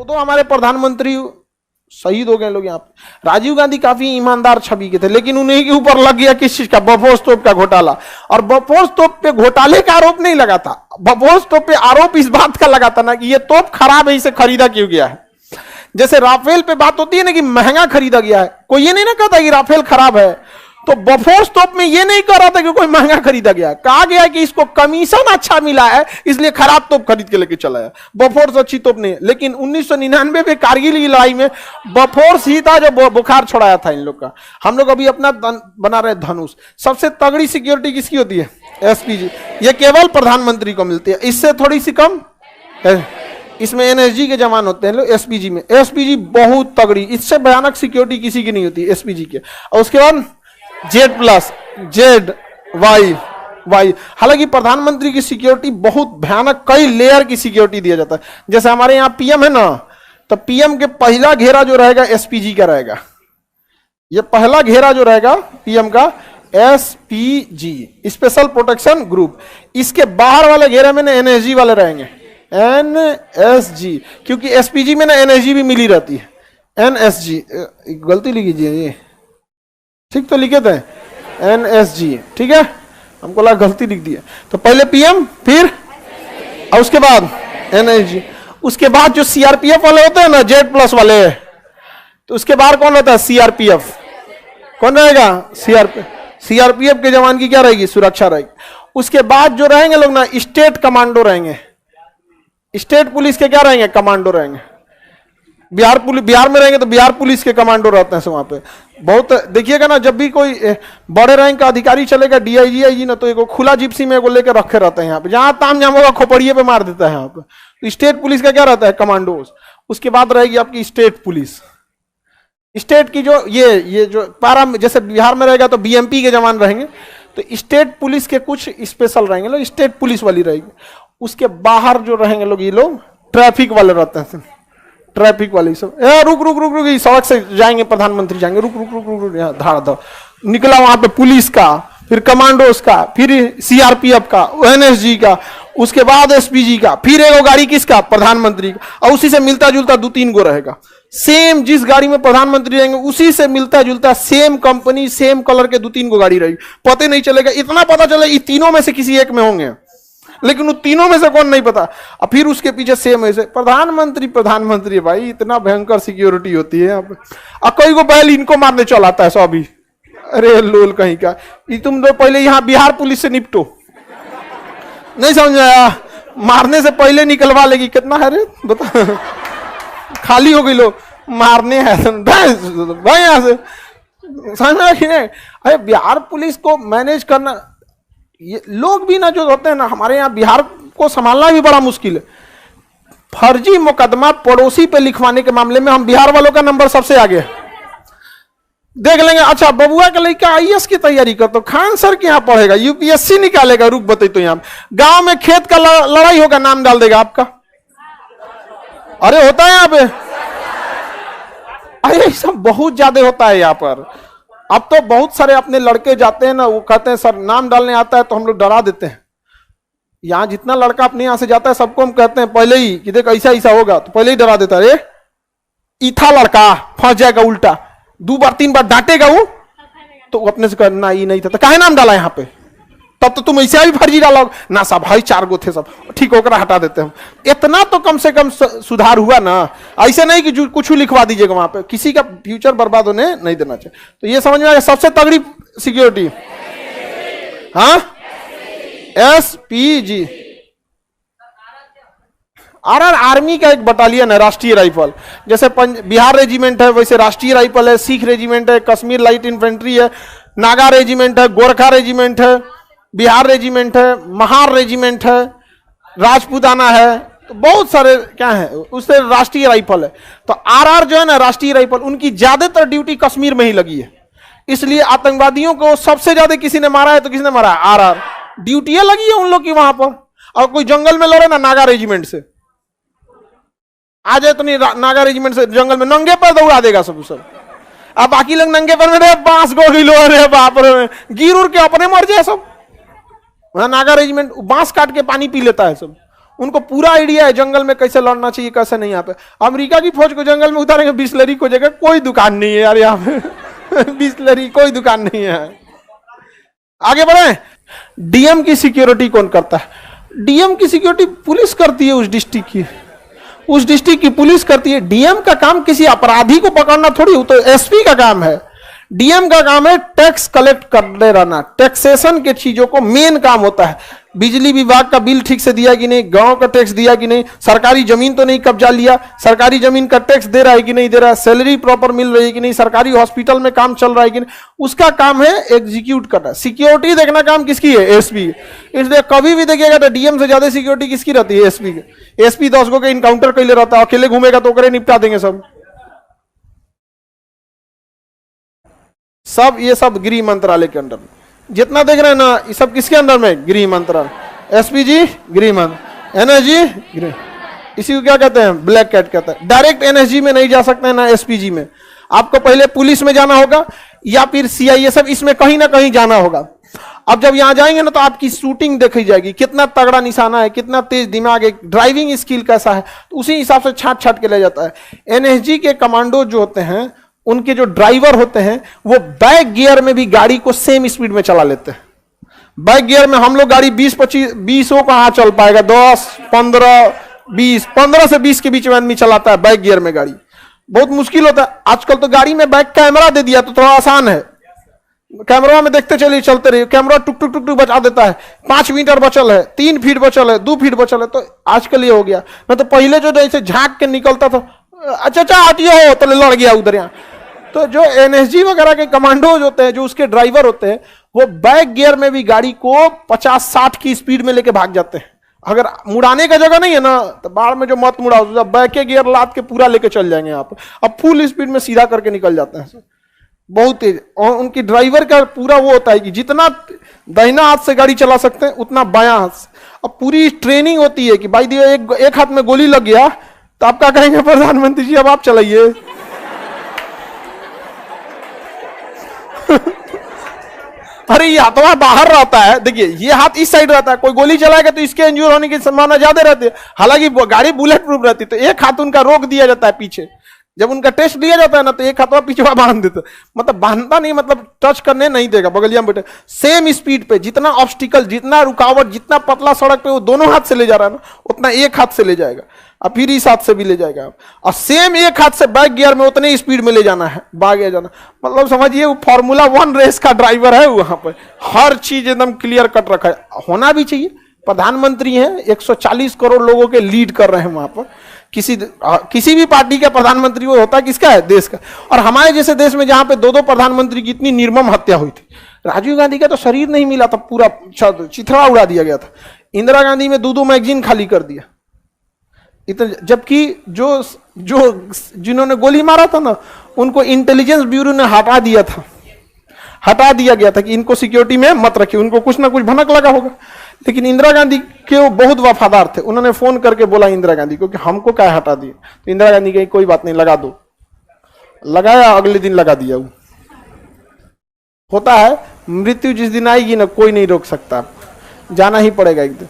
दो हमारे प्रधानमंत्री शहीद हो गए लोग यहाँ पे। राजीव गांधी काफी ईमानदार छवि के थे, लेकिन उन्हीं के ऊपर लग गया किस चीज का, बफोर्स तोप का घोटाला। और बफोर्स तोप पे घोटाले का आरोप नहीं लगा था, बफोर्स तोप पे आरोप इस बात का लगा था ना कि ये तोप खराब है, इसे खरीदा क्यों गया है। जैसे राफेल पे बात होती है ना कि महंगा खरीदा गया है, कोई ये नहीं ना कहता कि राफेल खराब है, तो बफोर्स तोप में ये नहीं कह रहा था कि कोई महंगा खरीदा गया, कहा गया कि इसको कमीशन अच्छा मिला है इसलिए खराब तोप खरीद के लेके चला है। बफोर्स अच्छी तोप नहीं है। लेकिन 1999 में कारगिल की लड़ाई में बफोर्स ही था जो बुखार छुड़ाया था इन लोग का। हम लोग अभी अपना बना रहे धनुष। सबसे तगड़ी सिक्योरिटी किसकी होती है? एसपीजी। ये केवल प्रधानमंत्री को मिलती है, इससे थोड़ी सी कम इसमें एनएसजी के जवान होते हैं लोग। एसपीजी में, एसपीजी बहुत तगड़ी, इससे भयानक सिक्योरिटी किसी की नहीं होती एसपीजी के। और उसके बाद जेड प्लस, जेड वाई। हालांकि प्रधानमंत्री की सिक्योरिटी बहुत भयानक, कई लेयर की सिक्योरिटी दिया जाता है। जैसे हमारे यहाँ पीएम है ना, तो पीएम के पहला घेरा जो रहेगा एसपीजी का रहेगा। ये पहला घेरा जो रहेगा पीएम का एसपीजी, स्पेशल प्रोटेक्शन ग्रुप। इसके बाहर वाले घेरे में ना एनएसजी वाले रहेंगे, एनएसजी, क्योंकि एसपीजी में ना एनएसजी भी मिली रहती है। एनएसजी गलती लिख लीजिए, ये ठीक तो लिखे थे एनएसजी, ठीक है, हमको लगा गलती लिख दी है। तो पहले पीएम, फिर और उसके बाद एनएसजी। उसके बाद जो सीआरपीएफ वाले होते हैं ना, जेड प्लस वाले, तो उसके बाद कौन होता है? सीआरपीएफ। कौन रहेगा? सीआरपीएफ के जवान की क्या रहेगी? सुरक्षा रहेगी। उसके बाद जो रहेंगे लोग ना, स्टेट कमांडो रहेंगे। स्टेट पुलिस के क्या रहेंगे? कमांडो रहेंगे। बिहार में रहेंगे तो बिहार पुलिस के कमांडो रहते हैं वहां पे। बहुत देखिएगा ना, जब भी कोई बड़े रैंक का अधिकारी चलेगा, डीआईजी आईजी ना, तो एक खुला जिप्सी में एगो लेकर रखे रहते हैं यहाँ पे, जहां ताम जाम होगा खोपड़िए पे मार देता है यहाँ पे। तो स्टेट पुलिस का क्या रहता है? कमांडोज। उसके बाद रहेगी आपकी स्टेट पुलिस। स्टेट की जो ये जो पारा, जैसे बिहार में रहेगा तो बीएमपी के जवान रहेंगे, तो स्टेट पुलिस के कुछ स्पेशल रहेंगे लोग, स्टेट पुलिस वाली रहेगी। उसके बाहर जो रहेंगे लोग, ये लोग ट्रैफिक वाले रहते हैं, ट्रैफिक वाले सब। रुक रुक रुक रुक, सड़क से जाएंगे प्रधानमंत्री, जाएंगे, रुक रुक रुक रुक, यहाँ धाड़ धाड़ निकला, वहां पे पुलिस का, फिर कमांडोज का, फिर सीआरपीएफ का, एनएसजी का, उसके बाद एसपीजी का, फिर एगो गाड़ी किसका? प्रधानमंत्री का। और उसी से मिलता जुलता 2-3 गो रहेगा। सेम जिस गाड़ी में प्रधानमंत्री रहेंगे उसी से मिलता जुलता सेम कंपनी, सेम कलर के 2-3 गो गाड़ी रहेगी। पता नहीं चलेगा, इतना पता चले इन तीनों में से किसी एक में होंगे, लेकिन उन तीनों में से कौन नहीं पता। और फिर उसके पीछे सेम ऐसे प्रधानमंत्री भाई, इतना भयंकर सिक्योरिटी होती है यहाँ पे। और कई को बैल इनको मारने चल आता है सभी। अरे लोल कहीं का, तुम तो पहले यहाँ बिहार पुलिस से निपटो, नहीं समझ आया? मारने से पहले निकलवा लेगी। कितना है रे बता, खाली हो गई लो, मारने है भाई यहाँ से, समझ में कि नहीं? अरे बिहार पुलिस को मैनेज करना, ये लोग भी ना जो होते हैं ना, हमारे यहाँ बिहार को संभालना भी बड़ा मुश्किल है। फर्जी मुकदमा पड़ोसी पे लिखवाने के मामले में हम बिहार वालों का नंबर सबसे आगे है। देख लेंगे, अच्छा बबुआ का लड़का आईएएस की तैयारी कर, तो खान सर के यहाँ पढ़ेगा, यूपीएससी निकालेगा, रुक बताई तो यहाँ गांव में खेत का लड़ाई होगा, नाम डाल देगा आपका। अरे होता है यहाँ पे, अरे सब बहुत ज्यादा होता है यहाँ पर। अब तो बहुत सारे अपने लड़के जाते हैं ना, वो कहते हैं सर नाम डालने आता है, तो हम लोग डरा देते हैं। यहाँ जितना लड़का अपने यहाँ से जाता है सबको हम कहते हैं पहले ही कि देख ऐसा ऐसा होगा, तो पहले ही डरा देता है। अरे इथा लड़का फंस जाएगा उल्टा, 2 बार 3 बार डांटेगा वो, तो अपने से कहना ये नहीं था, तो काहे नाम डाला यहाँ पे? तब तो तुम ऐसे भी फर्जी डालो ना। सब भाई 4 गो थे, सब ठीक होकर हटा देते हैं। इतना तो कम से कम सुधार हुआ ना। ऐसे नहीं कि कुछ लिखवा दीजिएगा वहां पे, किसी का फ्यूचर बर्बाद होने नहीं देना चाहिए। तो ये समझ में आया सबसे तगड़ी सिक्योरिटी, हाँ, एसपीजी। आरआर आर्मी का एक बटालियन है, राष्ट्रीय राइफल। जैसे बिहार रेजिमेंट है वैसे राष्ट्रीय राइफल है, सिख रेजिमेंट है, कश्मीर लाइट इन्फेंट्री है, नागा रेजिमेंट है, गोरखा रेजिमेंट है, बिहार रेजिमेंट है, महार रेजिमेंट है, राजपूताना है, तो बहुत सारे क्या है, उससे राष्ट्रीय राइफल है। तो आरआर जो है ना राष्ट्रीय राइफल, उनकी ज्यादातर ड्यूटी कश्मीर में ही लगी है। इसलिए आतंकवादियों को सबसे ज्यादा किसी ने मारा है, तो किसने मारा है? आरआर। ड्यूटियां लगी है उन लोग की वहां पर। और कोई जंगल में लड़े ना नागा रेजिमेंट से, आ जाए तो नहीं, नागा रेजिमेंट से जंगल में नंगे पर दौड़ा देगा सब। अब बाकी लोग नंगे पर में बांस गोली लो, अरे बाप रे, गिर उड़ के अपने मर जाए सब। वहां नागा रेजिमेंट बांस काट के पानी पी लेता है सब, उनको पूरा आइडिया है जंगल में कैसे लड़ना चाहिए, कैसे नहीं। यहाँ पे अमेरिका की फौज को जंगल में उतारेंगे, बिस्लरी को जगह कोई दुकान नहीं है यार यहाँ पे बिस्लरी कोई दुकान नहीं है। आगे बढ़े। डीएम की सिक्योरिटी कौन करता है? डीएम की सिक्योरिटी पुलिस करती है, उस डिस्ट्रिक्ट की पुलिस करती है। डीएम का काम किसी अपराधी को पकड़ना थोड़ी, वो तो एसपी का काम है। डीएम का काम है टैक्स कलेक्ट करते रहना, टैक्सेशन के चीजों को मेन काम होता है। बिजली विभाग का बिल ठीक से दिया कि नहीं, गांव का टैक्स दिया कि नहीं, सरकारी जमीन तो नहीं कब्जा लिया, सरकारी जमीन का टैक्स दे रहा है कि नहीं दे रहा है, सैलरी प्रॉपर मिल रही है कि नहीं, सरकारी हॉस्पिटल में काम चल रहा है कि नहीं, उसका काम है एग्जीक्यूट करना। सिक्योरिटी देखना काम किसकी है? एसपी। इसलिए कभी भी देखिएगा तो डीएम से ज्यादा सिक्योरिटी किसकी रहती है? एसपी की। एसपी 10 गो के इनकाउंटर कैले रहता है, अकेले घूमेगा तो करे निपटा देंगे सब। ये सब गृह मंत्रालय के अंडर में जितना देख रहे हैं ना, ये सब किसके अंदर में? गृह मंत्रालय। एसपी जी गृह मंत्रालय, एनएसजी गृह, इसी को क्या कहते हैं? ब्लैक कैट कहते हैं। डायरेक्ट एनएसजी में नहीं जा सकते हैं ना एसपीजी में, आपको पहले पुलिस में जाना होगा या फिर सीआईए, सब इसमें कहीं ना कहीं जाना होगा। अब जब यहां जाएंगे ना तो आपकी शूटिंग देखी जाएगी, कितना तगड़ा निशाना है, कितना तेज दिमाग है, ड्राइविंग स्किल कैसा है, तो उसी हिसाब से छाट छाट के ले जाता है। एनएसजी के कमांडो जो होते हैं, उनके जो ड्राइवर होते हैं, वो बैक गियर में भी गाड़ी को सेम स्पीड में चला लेते हैं। बैक गियर में हम लोग गाड़ी 20 को कहां चल पाएगा, 10, 15, 20, 15 से 20 के बीच में आदमी चलाता है बैक गियर में गाड़ी, बहुत मुश्किल होता है। आजकल तो गाड़ी में बैक कैमरा दे दिया तो थोड़ा आसान है, कैमरा में देखते चलिए, चलते रहिए, कैमरा टुक टुक टुक टुक बचा देता है। 5 मीटर बचल है, 3 फीट बचल है, 2 फीट बचल है, तो आजकल ये हो गया। मैं तो पहले जो जैसे झांक के निकलता था, अच्छा हटियो तो लड़ गया उधर यहाँ। तो जो एनएसजी वगैरह के कमांडोज होते हैं, जो उसके ड्राइवर होते हैं, वो बैक गियर में भी गाड़ी को 50-60 की स्पीड में लेके भाग जाते हैं। अगर मुड़ाने का जगह नहीं है ना, तो बाढ़ में जो मत मुड़ाओ, बैक गियर लाद के पूरा लेके चल जाएंगे आप। अब फुल स्पीड में सीधा करके निकल जाते हैं, बहुत तेज। और उनकी ड्राइवर का पूरा वो होता है कि जितना दाहिना हाथ से गाड़ी चला सकते हैं उतना बायां हाथ से। अब पूरी ट्रेनिंग होती है कि भाई दिया एक हाथ में गोली लग गया तो आप क्या कहेंगे? प्रधानमंत्री जी अब आप चलाइए अरे ये हाथवा बाहर रहता है, देखिए ये हाथ इस साइड रहता है, कोई गोली चलाएगा तो इसके इंजूर होने की संभावना ज्यादा रहती है। हालांकि गाड़ी बुलेट प्रूफ रहती है, तो एक हाथ उनका रोक दिया जाता है पीछे। जब उनका टेस्ट लिया जाता है ना, तो एक हाथवा पीछे बांध देता, मतलब बांधता नहीं, मतलब टच करने नहीं देगा, बगलिया में बैठे सेम स्पीड पे। जितना ऑब्स्टिकल, जितना रुकावट, जितना पतला सड़क पे वो दोनों हाथ से ले जा रहा है ना, उतना एक हाथ से ले जाएगा, और फिर इस हाथ से भी ले जाएगा, और सेम एक हाथ से बैक गियर में उतने स्पीड में ले जाना है, भागे जाना। मतलब समझिए वो फार्मूला 1 रेस का ड्राइवर है। वहां पर हर चीज एकदम क्लियर कट रखा है, होना भी चाहिए। प्रधानमंत्री हैं, 140 करोड़ लोगों के लीड कर रहे हैं वहां पर। किसी भी पार्टी का प्रधानमंत्री वो होता है किसका है? देश का। और हमारे जैसे देश में जहां पे 2 प्रधानमंत्री की इतनी निर्मम हत्या हुई थी, राजीव गांधी का तो शरीर नहीं मिला था, पूरा चिथड़ा उड़ा दिया गया था। इंदिरा गांधी में 2 मैगजीन खाली कर दिया, जबकि जिन्होंने गोली मारा था ना, उनको इंटेलिजेंस ब्यूरो ने हटा दिया गया था कि इनको सिक्योरिटी में मत रखिए, उनको कुछ ना कुछ भनक लगा होगा। लेकिन इंदिरा गांधी के वो बहुत वफादार थे, उन्होंने फोन करके बोला इंदिरा गांधी को कि हमको क्या हटा दिए, तो इंदिरा गांधी कही कोई बात नहीं, लगा दो। लगाया, अगले दिन लगा दिया। वो होता है, मृत्यु जिस दिन आएगी ना, कोई नहीं रोक सकता, जाना ही पड़ेगा एक दिन।